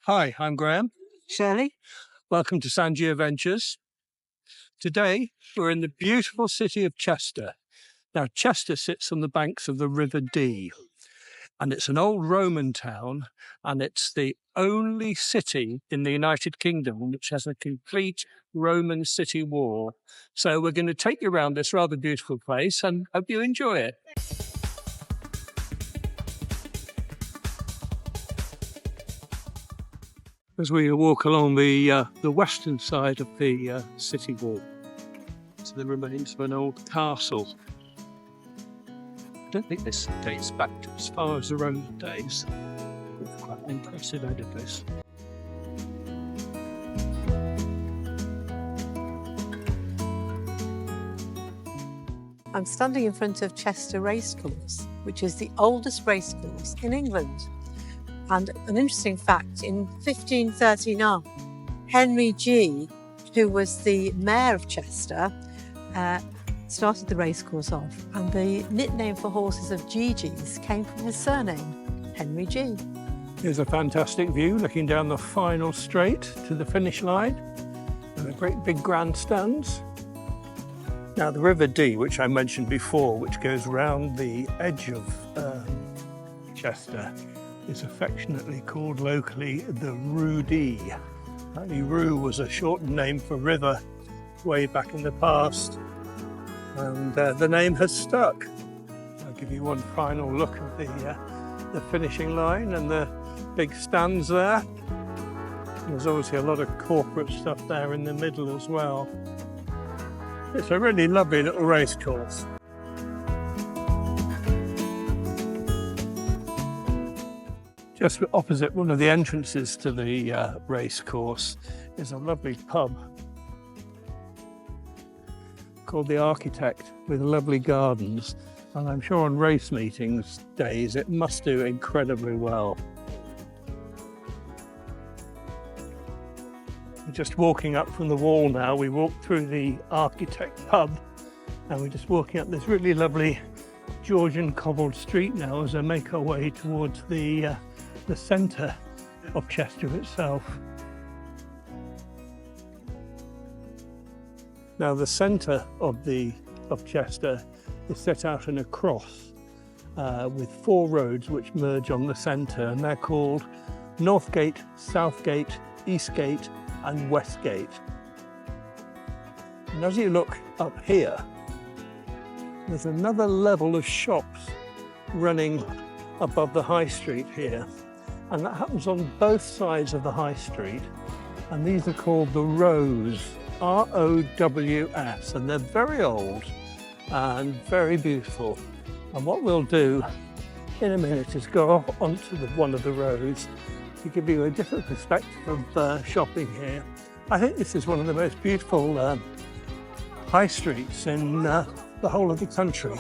Hi, I'm Graham. Shirley? Welcome to Sangia Ventures. Today, we're in the beautiful city of Chester. Now, Chester sits on the banks of the River Dee, and it's an old Roman town, and it's the only city in the United Kingdom which has a complete Roman city wall. So we're going to take you around this rather beautiful place and hope you enjoy it. As we walk along the western side of the city wall to the remains of an old castle. I don't think this dates back to as far as the Roman days. It's quite an impressive edifice. I'm standing in front of Chester Racecourse, which is the oldest racecourse in England. And an interesting fact, in 1539, Henry G, who was the mayor of Chester, started the racecourse off. And the nickname for horses of GGs came from his surname, Henry G. Here's a fantastic view looking down the final straight to the finish line and the great big grandstands. Now the River Dee, which I mentioned before, which goes round the edge of Chester, is affectionately called locally the roodee. Apparently Roo was a shortened name for river way back in the past, and the name has stuck. I'll give you one final look at the finishing line and the big stands there. There's obviously a lot of corporate stuff there in the middle as well. It's a really lovely little race course. Just opposite one of the entrances to the race course is a lovely pub called The Architect, with lovely gardens, and I'm sure on race meetings days it must do incredibly well. We're just walking up from the wall now. We walked through the Architect pub and we're just walking up this really lovely Georgian cobbled street now as I make our way towards the centre of Chester itself. Now the centre of Chester is set out in a cross with four roads which merge on the centre, and they're called Northgate, Southgate, Eastgate and Westgate. And as you look up here, there's another level of shops running above the high street here. And that happens on both sides of the high street. And these are called the Rows, R-O-W-S. And they're very old and very beautiful. And what we'll do in a minute is go off onto one of the rows to give you a different perspective of shopping here. I think this is one of the most beautiful high streets in the whole of the country.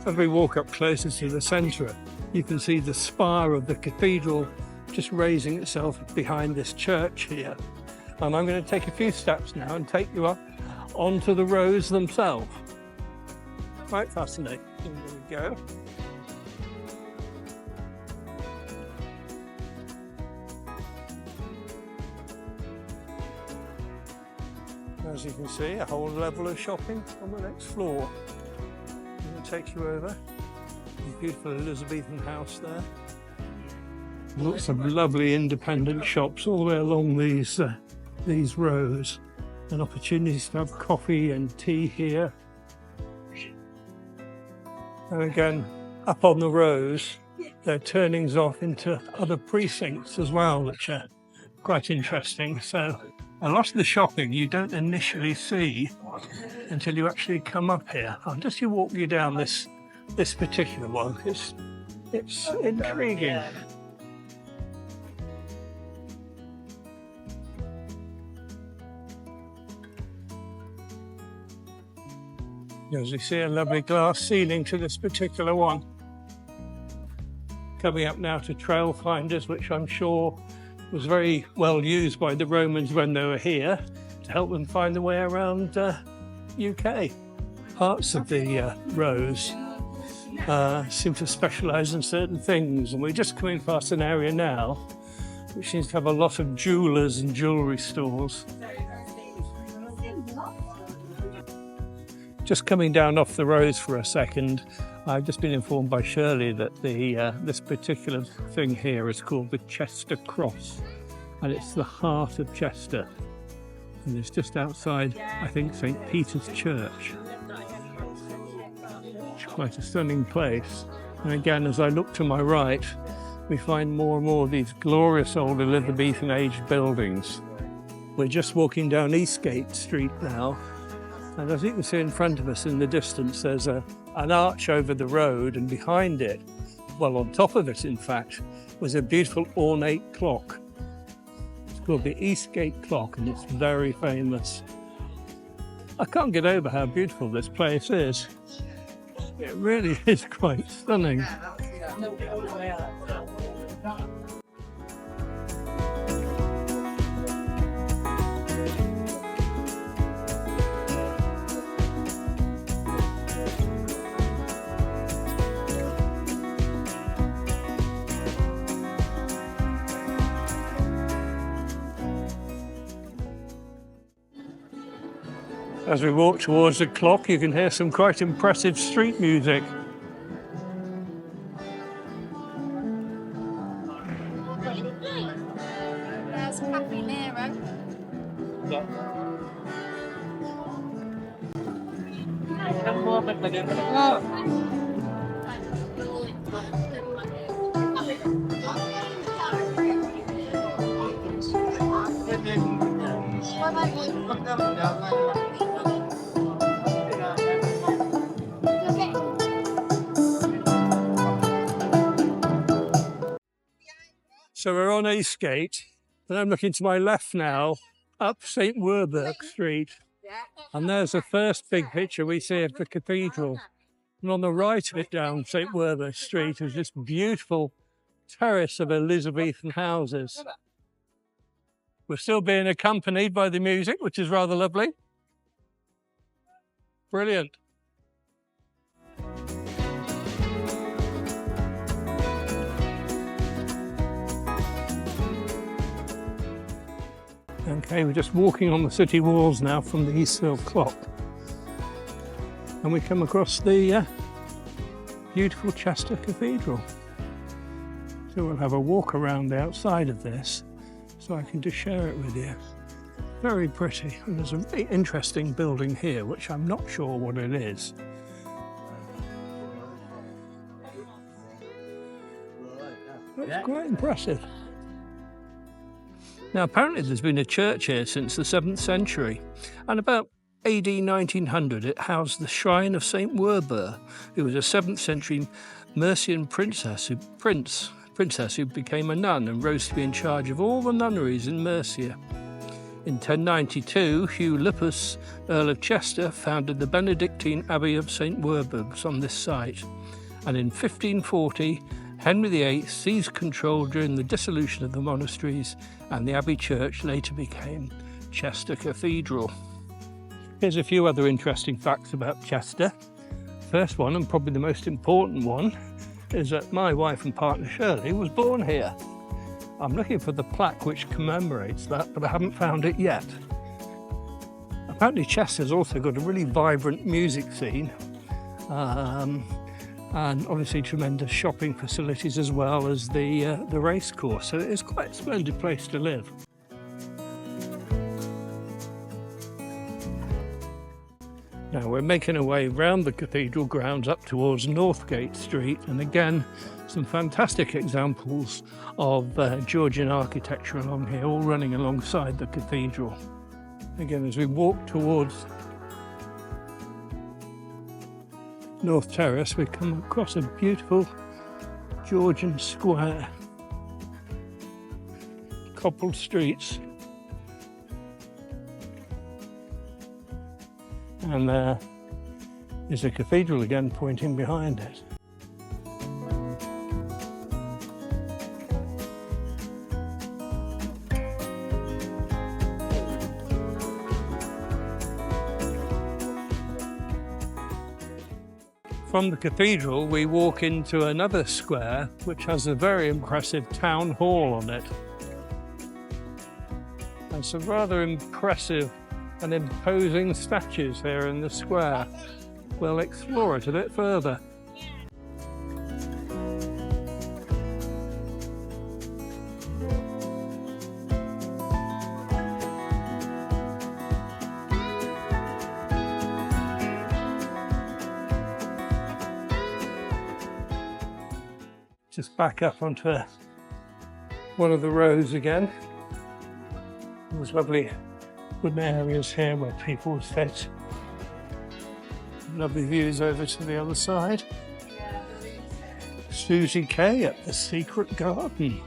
As we walk up closer to the centre, you can see the spire of the cathedral just raising itself behind this church here. And I'm going to take a few steps now and take you up onto the rows themselves. Quite fascinating. Here we go. As you can see, a whole level of shopping on the next floor. I'm going to take you over. The beautiful Elizabethan house there. Lots of lovely independent shops all the way along these rows, and opportunities to have coffee and tea here. And again, up on the rows, there are turnings off into other precincts as well, which are quite interesting. So a lot of the shopping you don't initially see until you actually come up here. I'll just walk you down this particular one. It's intriguing. As you see, a lovely glass ceiling to this particular one. Coming up now to trail finders, which I'm sure was very well used by the Romans when they were here to help them find their way around UK. Parts of the rows seem to specialise in certain things, and we're just coming past an area now which seems to have a lot of jewellers and jewellery stores. Just coming down off the roads for a second, I've just been informed by Shirley that this particular thing here is called the Chester Cross, and it's the heart of Chester. And it's just outside, I think, St. Peter's Church. It's quite a stunning place. And again, as I look to my right, we find more and more of these glorious old Elizabethan age buildings. We're just walking down Eastgate Street now, and as you can see in front of us in the distance, there's an arch over the road, and behind it, well, on top of it in fact, was a beautiful ornate clock. It's called the Eastgate Clock, and it's very famous. I can't get over how beautiful this place is. It really is quite stunning. As we walk towards the clock, you can hear some quite impressive street music. There's Happy Nero. So we're on Eastgate, and I'm looking to my left now, up St. Werburgh Street. And there's the first big picture we see of the cathedral. And on the right of it down St. Werburgh Street is this beautiful terrace of Elizabethan houses. We're still being accompanied by the music, which is rather lovely. Brilliant. Okay, we're just walking on the city walls now from the Easthill Clock. And we come across the beautiful Chester Cathedral. So we'll have a walk around the outside of this, so I can just share it with you. Very pretty. And there's a very interesting building here, which I'm not sure what it is. That's quite impressive. Now, apparently there's been a church here since the 7th century, and about AD 1900 it housed the shrine of St. Werburgh, who was a 7th century Mercian princess who became a nun and rose to be in charge of all the nunneries in Mercia. In 1092, Hugh Lupus, Earl of Chester, founded the Benedictine Abbey of St. Werburgh's on this site, and in 1540 Henry VIII seized control during the dissolution of the monasteries, and the Abbey Church later became Chester Cathedral. Here's a few other interesting facts about Chester. First one, and probably the most important one, is that my wife and partner Shirley was born here. I'm looking for the plaque which commemorates that, but I haven't found it yet. Apparently Chester's also got a really vibrant music scene, and obviously tremendous shopping facilities as well as the race course. So it's quite a splendid place to live. Now we're making our way round the cathedral grounds up towards Northgate Street, and again some fantastic examples of Georgian architecture along here, all running alongside the cathedral. Again, as we walk towards North Terrace, we come across a beautiful Georgian square, cobbled streets, and there is a cathedral again pointing behind it. From the cathedral, we walk into another square which has a very impressive town hall on it. And some rather impressive and imposing statues here in the square. We'll explore it a bit further. Just back up onto one of the rows again. There's lovely wooden areas here where people would sit. Lovely views over to the other side. Susie K at the Secret Garden.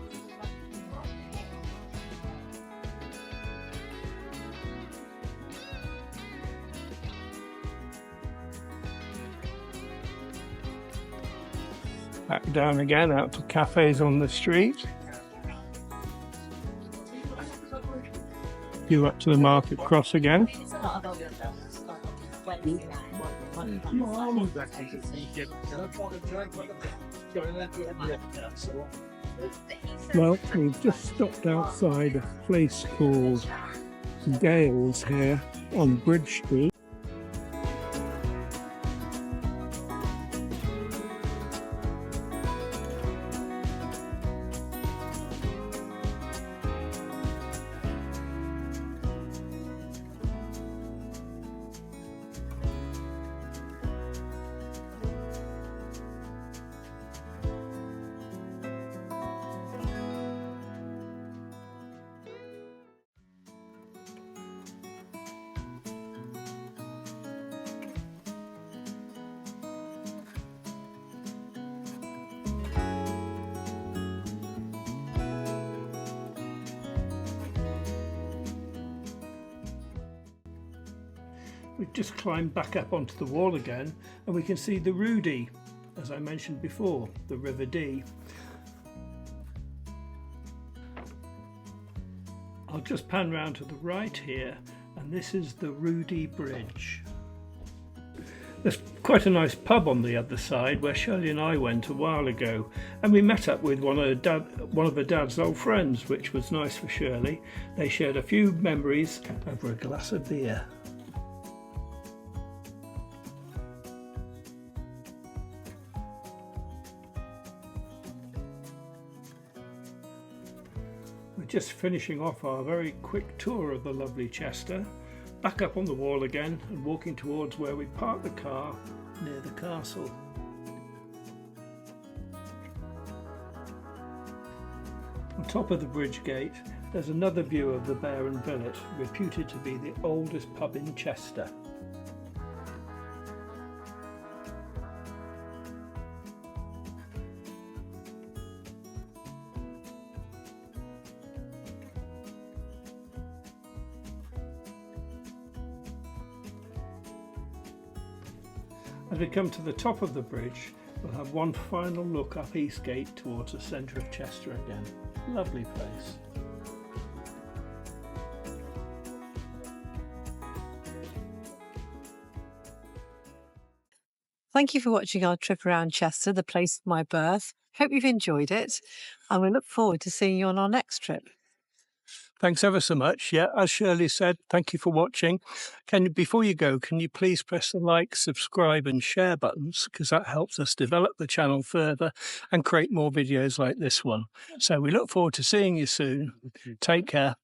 Back down again out to cafes on the street. You up to the market cross again. Well, we've just stopped outside a place called Gales here on Bridge Street. We've just climbed back up onto the wall again and we can see the roodee, as I mentioned before, the River Dee. I'll just pan round to the right here, and this is the Roodee Bridge. There's quite a nice pub on the other side where Shirley and I went a while ago, and we met up with one of her dad's old friends, which was nice for Shirley. They shared a few memories over a glass of beer. We're just finishing off our very quick tour of the lovely Chester, back up on the wall again and walking towards where we parked the car near the castle. On top of the bridge gate there's another view of the Bear and Billet, reputed to be the oldest pub in Chester. As we come to the top of the bridge, we'll have one final look up Eastgate towards the centre of Chester again. Lovely place. Thank you for watching our trip around Chester, the place of my birth. Hope you've enjoyed it, and we look forward to seeing you on our next trip. Thanks ever so much. Yeah, as Shirley said, thank you for watching. Before you go, can you please press the like, subscribe and share buttons, because that helps us develop the channel further and create more videos like this one. So we look forward to seeing you soon. Take care.